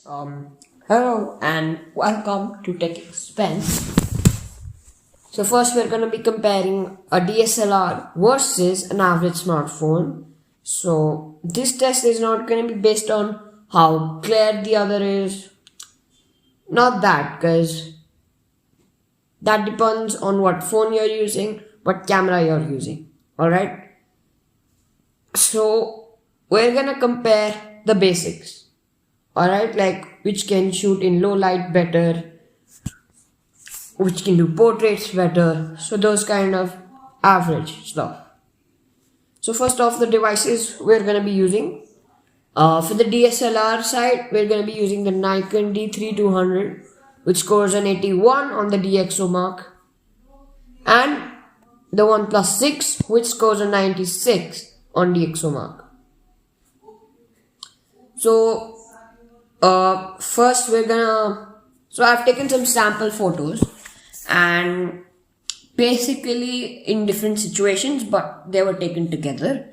Hello and welcome to Tech Expense. So first we're going to be comparing a DSLR versus an average smartphone. So this test is not going to be based on how clear the other is. Not that, because that depends on what phone you're using, what camera you're using. Alright? So we're going to compare the basics. Alright, like which can shoot in low light better, which can do portraits better, so those kind of average stuff. So first off, the devices we're going to be using. For the DSLR side, we're going to be using the Nikon D3200, which scores an 81 on the DxO mark, and the OnePlus 6, which scores a 96 on DxO mark. So first so I've taken some sample photos and basically in different situations, but they were taken together.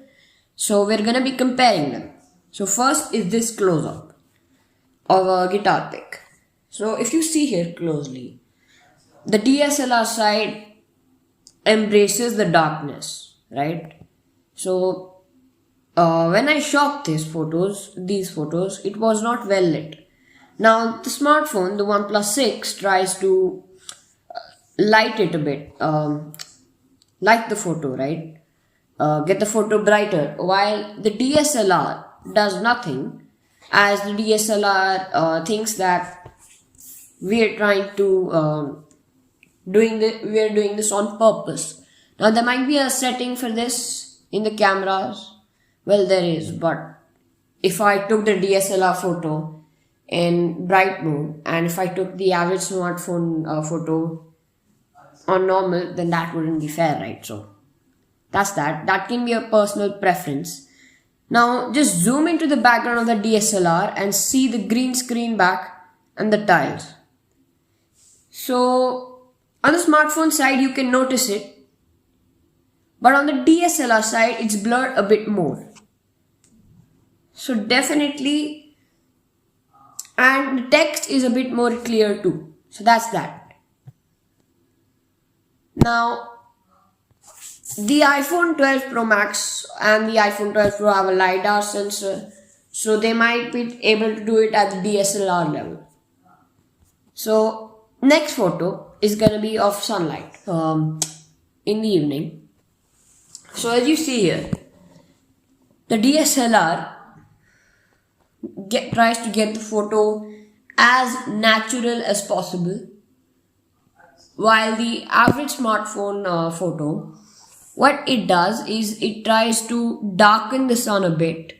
So we're gonna be comparing them. So first is this close-up of a guitar pick. So if you see here closely, the DSLR side embraces the darkness, right? So when I shot these photos, it was not well lit. Now the smartphone, the OnePlus 6, tries to light it a bit, light the photo, right? Get the photo brighter, while the DSLR does nothing, as the DSLR thinks that we are trying to we are doing this on purpose. Now there might be a setting for this in the cameras. Well, there is, but if I took the DSLR photo in bright mode and if I took the average smartphone photo on normal, then that wouldn't be fair, right? So that's that. That can be a personal preference. Now just zoom into the background of the DSLR and see the green screen back and the tiles. So on the smartphone side, you can notice it, but on the DSLR side, it's blurred a bit more. So definitely, and the text is a bit more clear too. So that's that. Now, the iPhone 12 Pro Max and the iPhone 12 Pro have a LiDAR sensor, so they might be able to do it at the DSLR level. So next photo is going to be of sunlight in the evening. So as you see here, the DSLR tries to get the photo as natural as possible, while the average smartphone photo, what it does is it tries to darken the sun a bit,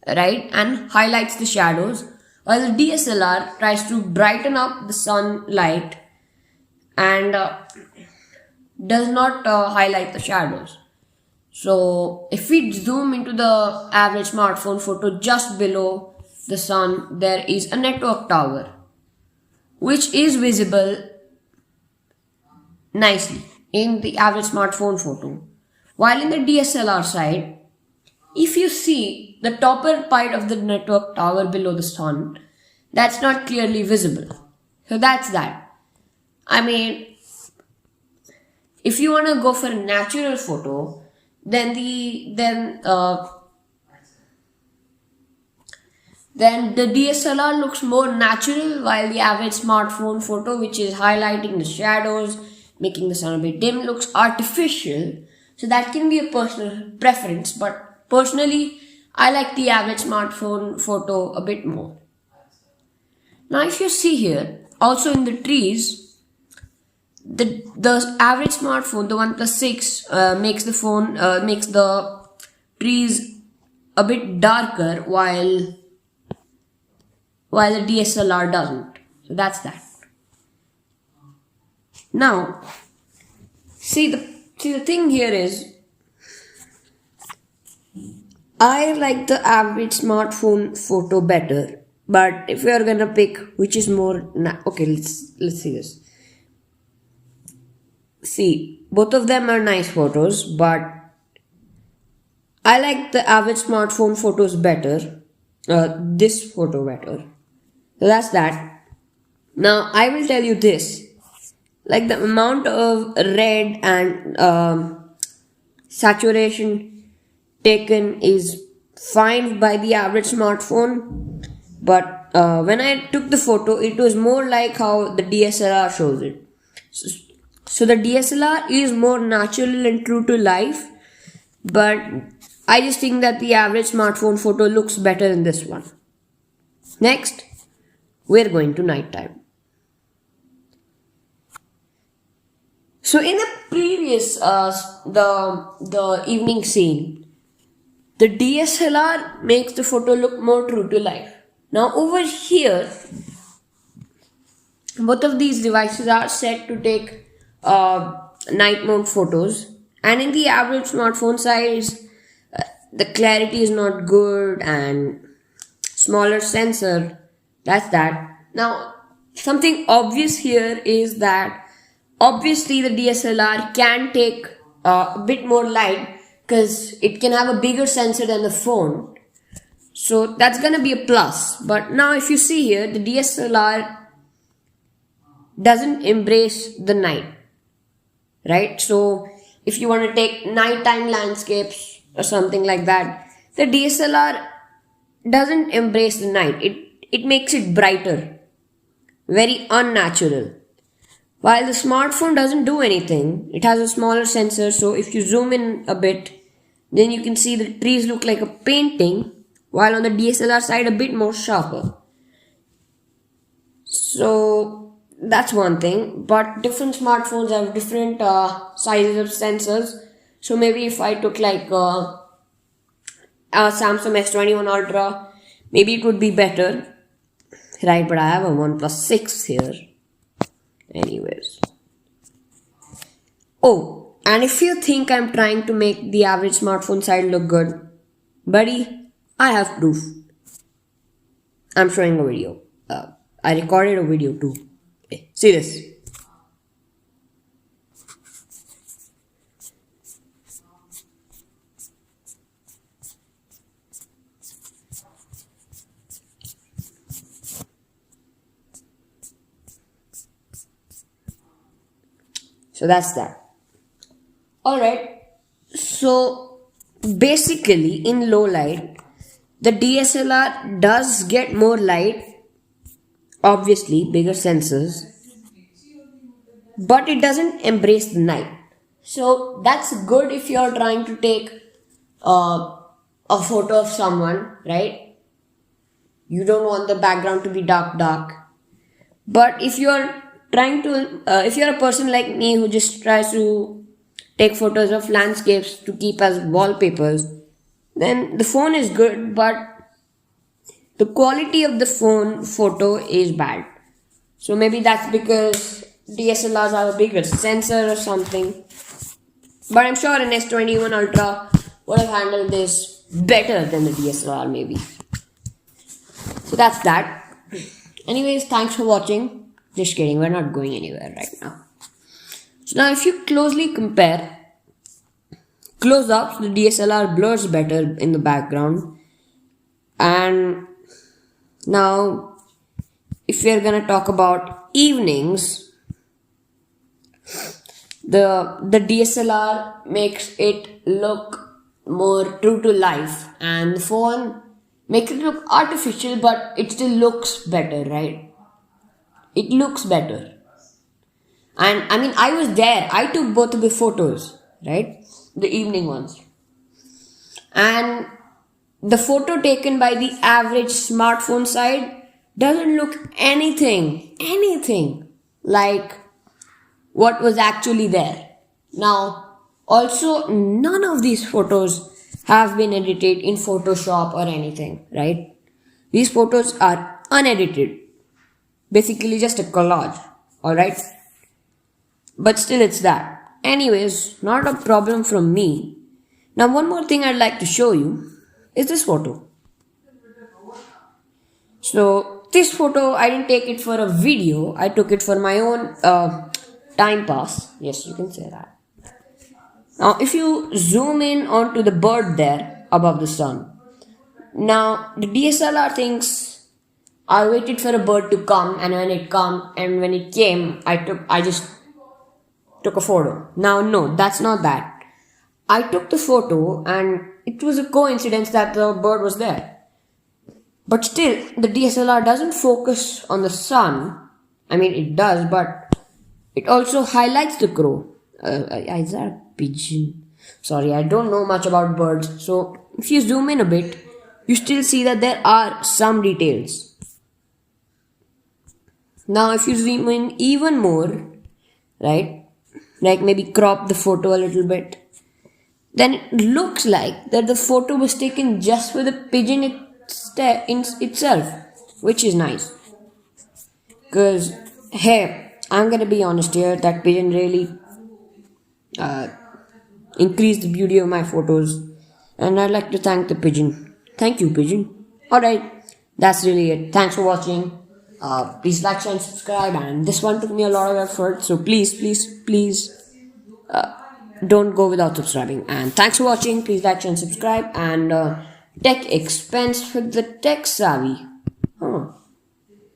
right, and highlights the shadows, while the DSLR tries to brighten up the sunlight and does not highlight the shadows. So if we zoom into the average smartphone photo, just below the sun there is a network tower which is visible nicely in the average smartphone photo, while in the DSLR side, if you see the topper part of the network tower below the sun, that's not clearly visible. So that's that. I mean, if you want to go for a natural photo, then the DSLR looks more natural, while the average smartphone photo, which is highlighting the shadows, making the sun a bit dim, looks artificial. So that can be a personal preference, but personally, I like the average smartphone photo a bit more. Now if you see here, also in the trees, the average smartphone, the OnePlus 6, makes the trees a bit darker, while the DSLR doesn't. So that's that. Now, see the thing here is, I like the average smartphone photo better, but if we are gonna pick which is more, okay, let's see this. See, both of them are nice photos, but I like the average smartphone photos better, this photo better. So that's that. Now I will tell you this. Like the amount of red and saturation taken is fine by the average smartphone, but when I took the photo, it was more like how the DSLR shows it. So the DSLR is more natural and true to life, but I just think that the average smartphone photo looks better in this one. Next, we're going to nighttime. So in the previous the evening scene, the DSLR makes the photo look more true to life. Now over here, both of these devices are set to take night mode photos, and in the average smartphone size, the clarity is not good and smaller sensor. That's that. Now something obvious here is that obviously the DSLR can take a bit more light because it can have a bigger sensor than the phone. So that's gonna be a plus. But now if you see here, the DSLR doesn't embrace the night, right? So if you want to take nighttime landscapes or something like that, the DSLR doesn't embrace the night. It makes it brighter, very unnatural. While the smartphone doesn't do anything, it has a smaller sensor, so if you zoom in a bit, then you can see the trees look like a painting, while on the DSLR side a bit more sharper. So that's one thing, but different smartphones have different sizes of sensors. So maybe if I took like a Samsung S21 Ultra, maybe it would be better, right? But I have a OnePlus 6 here. Anyways. Oh, and if you think I'm trying to make the average smartphone side look good, buddy, I have proof. I'm showing a video. I recorded a video too. Okay, see this. So that's that. Alright. So basically in low light, the DSLR does get more light, obviously bigger sensors, but it doesn't embrace the night. So that's good if you're trying to take a photo of someone, right? You don't want the background to be dark. But if you're trying to, if you're a person like me who just tries to take photos of landscapes to keep as wallpapers, then the phone is good, but the quality of the phone photo is bad. So maybe that's because DSLRs have a bigger sensor or something. But I'm sure an S21 Ultra would have handled this better than the DSLR maybe. So that's that. Anyways, thanks for watching. Just kidding, we're not going anywhere right now. So now if you closely compare close-ups, the DSLR blurs better in the background. And now if we're gonna talk about evenings, the DSLR makes it look more true to life, and the phone makes it look artificial, but it still looks better, right? It looks better. And I mean, I was there. I took both of the photos, right? The evening ones. And the photo taken by the average smartphone side doesn't look anything like what was actually there. Now, also, none of these photos have been edited in Photoshop or anything, right? These photos are unedited. Basically just a collage, alright? But still it's that. Anyways, not a problem from me. Now one more thing I'd like to show you is this photo. So this photo, I didn't take it for a video. I took it for my own time pass. Yes, you can say that. Now if you zoom in onto the bird there above the sun, Now the DSLR thinks I waited for a bird to come, and when it came, I just took a photo. Now no, that's not that. I took the photo and it was a coincidence that the bird was there. But still, the DSLR doesn't focus on the sun. I mean, it does, but it also highlights the crow. Is that a pigeon? Sorry, I don't know much about birds. So, if you zoom in a bit, you still see that there are some details. Now, if you zoom in even more, right, like maybe crop the photo a little bit, then it looks like that the photo was taken just for the pigeon itself, which is nice. Because, hey, I'm gonna be honest here, that pigeon really increased the beauty of my photos, and I'd like to thank the pigeon. Thank you, pigeon. Alright, that's really it. Thanks for watching. Please like, share, and subscribe. And this one took me a lot of effort, so please don't go without subscribing. And thanks for watching. Please like, share, and subscribe. And tech expense for the tech savvy.